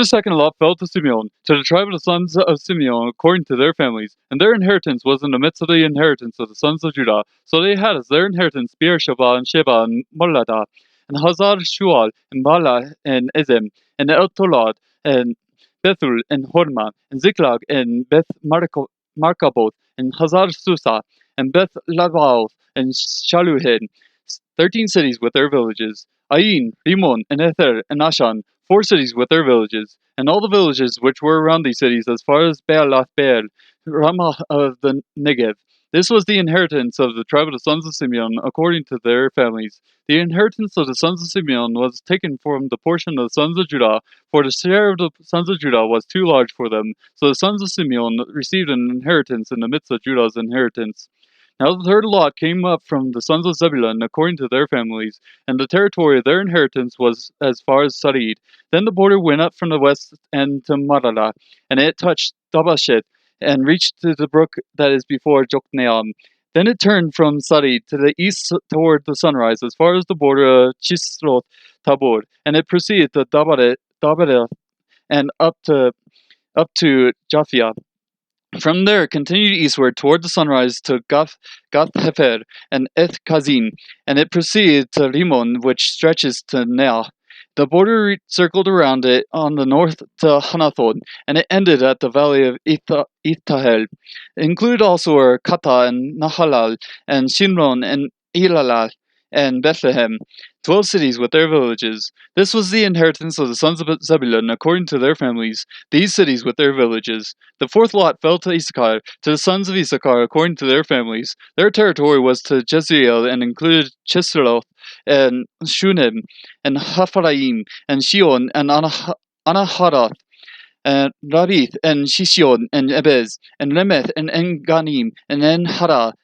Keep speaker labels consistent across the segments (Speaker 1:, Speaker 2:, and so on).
Speaker 1: The second lot fell to Simeon, to the tribe of the sons of Simeon according to their families, and their inheritance was in the midst of the inheritance of the sons of Judah. So they had as their inheritance Beersheba and Sheba and Molada, and Hazar Shual, and Bala, and Ezem, and Eltolad, and Bethul, and Hormah, and Ziklag, and Beth Markaboth, and Hazar Susa, and Beth Labaoth, and Shaluhin, 13 cities with their villages. Ain, Rimon, and Ether, and Ashan, 4 cities with their villages, and all the villages which were around these cities as far as Baalath Beer, Ramah of the Negev. This was the inheritance of the tribe of the sons of Simeon according to their families. The inheritance of the sons of Simeon was taken from the portion of the sons of Judah, for the share of the sons of Judah was too large for them. So the sons of Simeon received an inheritance in the midst of Judah's inheritance. Now the third lot came up from the sons of Zebulun according to their families, and the territory of their inheritance was as far as Sarid. Then the border went up from the west end to Marala, and it touched Dabasheth, and reached to the brook that is before Jokneam. Then it turned from Sarid to the east toward the sunrise, as far as the border of Chisroth Tabor, and it proceeded to Dabareth, and up to Japhia. From there, continued eastward toward the sunrise to Gath Hefer and Eth Kazin, and it proceeded to Rimon, which stretches to Neah. The border circled around it on the north to Hanathon, and it ended at the valley of Ittahel. It included also were Kata and Nahalal, and Shimron and Ilalal, and Bethlehem, 12 cities with their villages. This was the inheritance of the sons of Zebulun according to their families, these cities with their villages. The fourth lot fell to Issachar, to the sons of Issachar according to their families. Their territory was to Jezreel, and included Chisloth, and Shunem, and Hapharaim, and Shion, and Anaharath, and Rabith, and Shishion, and Ebez, and Remeth, and Enganim, and Enhara,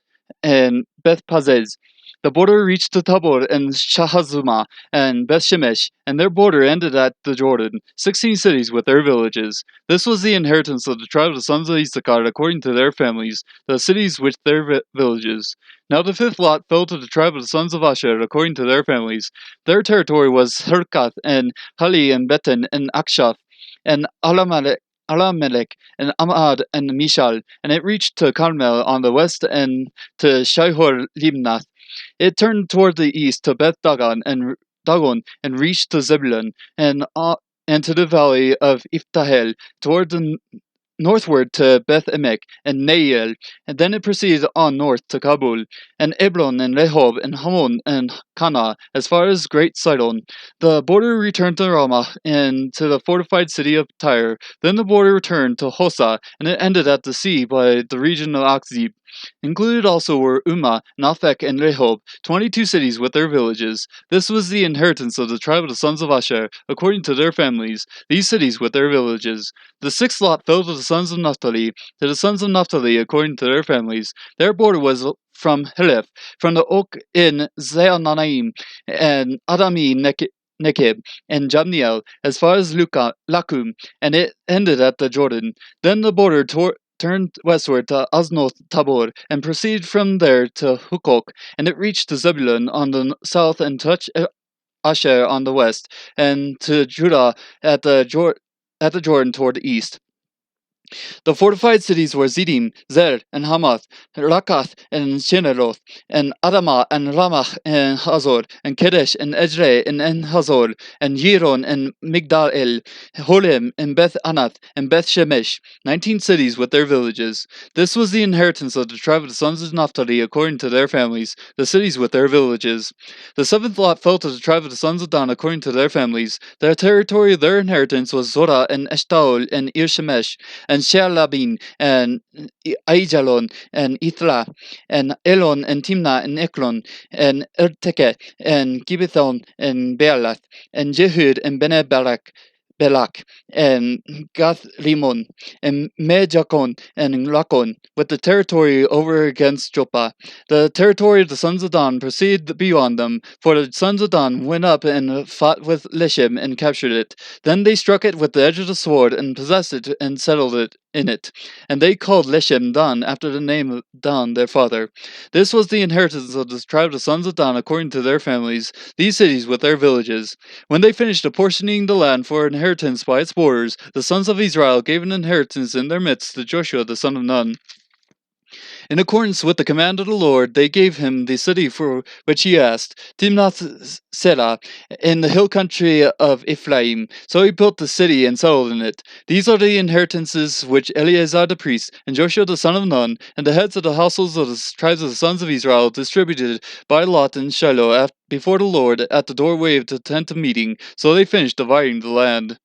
Speaker 1: and Beth-Pazez. The border reached to Tabor and Shahazuma and Beth-Shemesh, and their border ended at the Jordan, 16 cities with their villages. This was the inheritance of the tribe of the sons of Issachar according to their families, the cities with their villages. Now the fifth lot fell to the tribe of the sons of Asher according to their families. Their territory was Herkath, and Hali, and Beten, and Akshaph, and Alamelech, and Amad, and Mishal, and it reached to Carmel on the west, and to Shihor Limnath. It turned toward the east to Beth Dagon, and reached to Zebulun, and to the valley of Iftahel, toward the northward to Beth Emek and Neiel, and then it proceeded on north to Kabul, and Eblon, and Rehob, and Hamon, and Kana, as far as Great Sidon. The border returned to Ramah, and to the fortified city of Tyre. Then the border returned to Hosa, and it ended at the sea by the region of Akzib. Included also were Ummah, Naphek, and Rehob, 22 cities with their villages. This was the inheritance of the tribe of the sons of Asher, according to their families, these cities with their villages. The sixth lot fell to the sons of Naphtali, according to their families. Their border was from Heleph, from the oak in Zeananaim, and Adami Nekeb, and Jamniel, as far as Lakum, and it ended at the Jordan. Then the border turned westward to Aznoth Tabor, and proceeded from there to Hukok, and it reached to Zebulun on the south, and touched Asher on the west, and to Judah at the Jordan toward the east. The fortified cities were Zidim, Zer, and Hamath, Rakath, and Shineroth, and Adamah, and Ramah, and Hazor, and Kedesh, and Ejre, and En-Hazor, and Yiron, and Migdal-El, Holem, and Beth-Anath, and Beth-Shemesh, 19 cities with their villages. This was the inheritance of the tribe of the sons of Naphtali according to their families, the cities with their villages. The seventh lot fell to the tribe of the sons of Dan according to their families. Their territory of their inheritance was Zorah, and Eshtaol, and Ir-Shemesh, and Shealabin, and Aijalon, and Ithla, and Elon, and Timnah, and Eklon, and Erteke, and Gibbethon, and Bealath, and Jehud, and Belak, and Gath Rimon, and Mejakon, and Lakon, with the territory over against Joppa. The territory of the sons of Dan proceeded beyond them, for the sons of Dan went up and fought with Leshem and captured it. Then they struck it with the edge of the sword, and possessed it, and settled it in it, and they called Leshem Dan after the name of Dan their father. This was the inheritance of the tribe of the sons of Dan according to their families, these cities with their villages. When they finished apportioning the land for inheritance by its borders, the sons of Israel gave an inheritance in their midst to Joshua the son of Nun. In accordance with the command of the Lord, they gave him the city for which he asked, Timnath Serah, in the hill country of Ephraim. So he built the city and settled in it. These are the inheritances which Eleazar the priest, and Joshua the son of Nun, and the heads of the households of the tribes of the sons of Israel distributed by lot in Shiloh before the Lord at the doorway of the tent of meeting. So they finished dividing the land.